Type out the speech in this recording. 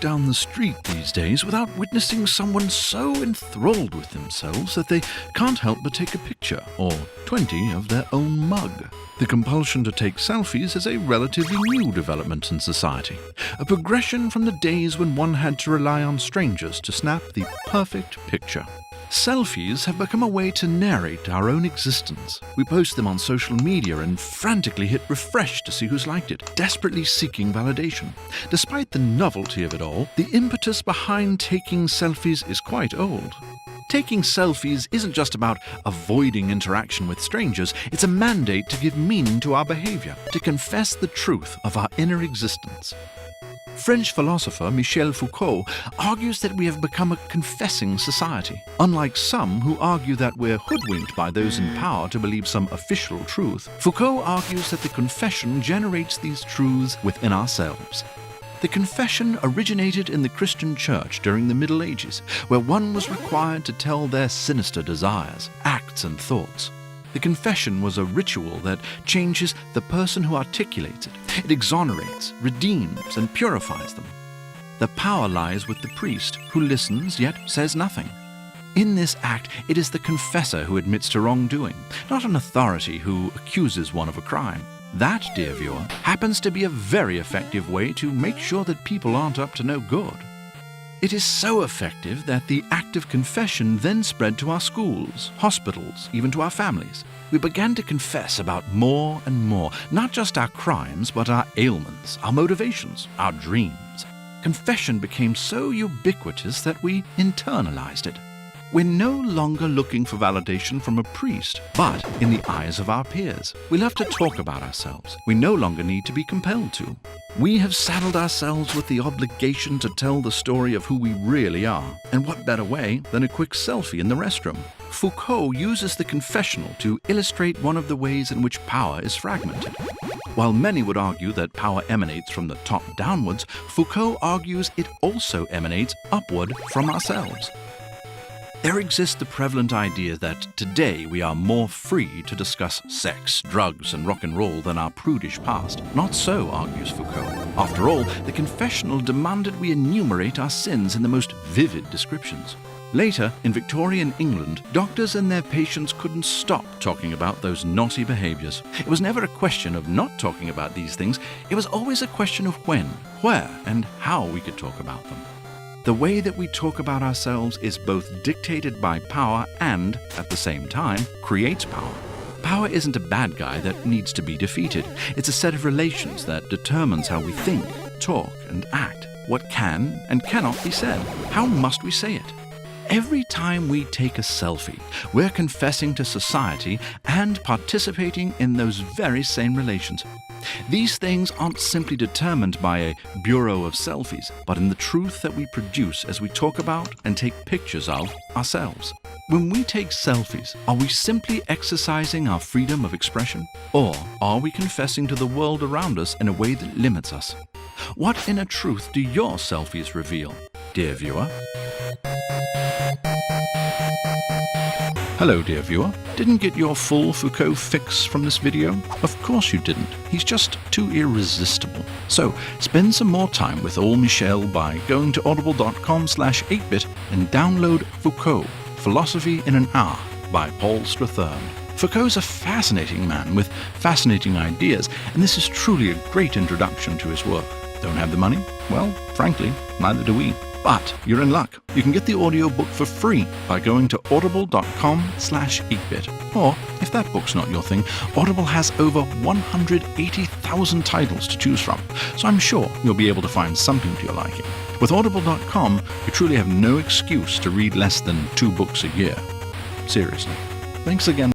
down the street these days without witnessing someone so enthralled with themselves that they can't help but take a picture, or 20 of their own mug. The compulsion to take selfies is a relatively new development in society, a progression from the days when one had to rely on strangers to snap the perfect picture. Selfies have become a way to narrate our own existence. We post them on social media and frantically hit refresh to see who's liked it, desperately seeking validation. Despite the novelty of it all, the impetus behind taking selfies is quite old. Taking selfies isn't just about avoiding interaction with strangers, it's a mandate to give meaning to our behavior, to confess the truth of our inner existence. French philosopher Michel Foucault argues that we have become a confessing society. Unlike some who argue that we're hoodwinked by those in power to believe some official truth, Foucault argues that the confession generates these truths within ourselves. The confession originated in the Christian church during the Middle Ages, where one was required to tell their sinister desires, acts, and thoughts. The confession was a ritual that changes the person who articulates it. It exonerates, redeems, and purifies them. The power lies with the priest, who listens yet says nothing. In this act, it is the confessor who admits to wrongdoing, not an authority who accuses one of a crime. That, dear viewer, happens to be a very effective way to make sure that people aren't up to no good. It is so effective that the act of confession then spread to our schools, hospitals, even to our families. We began to confess about more and more, not just our crimes, but our ailments, our motivations, our dreams. Confession became so ubiquitous that we internalized it. We're no longer looking for validation from a priest, but in the eyes of our peers. We love to talk about ourselves. We no longer need to be compelled to. We have saddled ourselves with the obligation to tell the story of who we really are. And what better way than a quick selfie in the restroom? Foucault uses the confessional to illustrate one of the ways in which power is fragmented. While many would argue that power emanates from the top downwards, Foucault argues it also emanates upward from ourselves. There exists the prevalent idea that today we are more free to discuss sex, drugs, and rock and roll than our prudish past. Not so, argues Foucault. After all, the confessional demanded we enumerate our sins in the most vivid descriptions. Later, in Victorian England, doctors and their patients couldn't stop talking about those naughty behaviors. It was never a question of not talking about these things, it was always a question of when, where, and how we could talk about them. The way that we talk about ourselves is both dictated by power and, at the same time, creates power. Power isn't a bad guy that needs to be defeated. It's a set of relations that determines how we think, talk, and act. What can and cannot be said. How must we say it? Every time we take a selfie, we're confessing to society and participating in those very same relations. These things aren't simply determined by a bureau of selfies, but in the truth that we produce as we talk about and take pictures of ourselves. When we take selfies, are we simply exercising our freedom of expression? Or are we confessing to the world around us in a way that limits us? What inner truth do your selfies reveal, dear viewer? Hello, dear viewer. Didn't get your full Foucault fix from this video? Of course you didn't. He's just too irresistible. So, spend some more time with old Michel by going to audible.com/8bit and download Foucault, Philosophy in an Hour by Paul Strathern. Foucault's a fascinating man with fascinating ideas, and this is truly a great introduction to his work. Don't have the money? Well, frankly, neither do we. But you're in luck. You can get the audiobook for free by going to audible.com/8bit. Or, if that book's not your thing, Audible has over 180,000 titles to choose from, so I'm sure you'll be able to find something to your liking. With audible.com, you truly have no excuse to read less than 2 books a year. Seriously. Thanks again.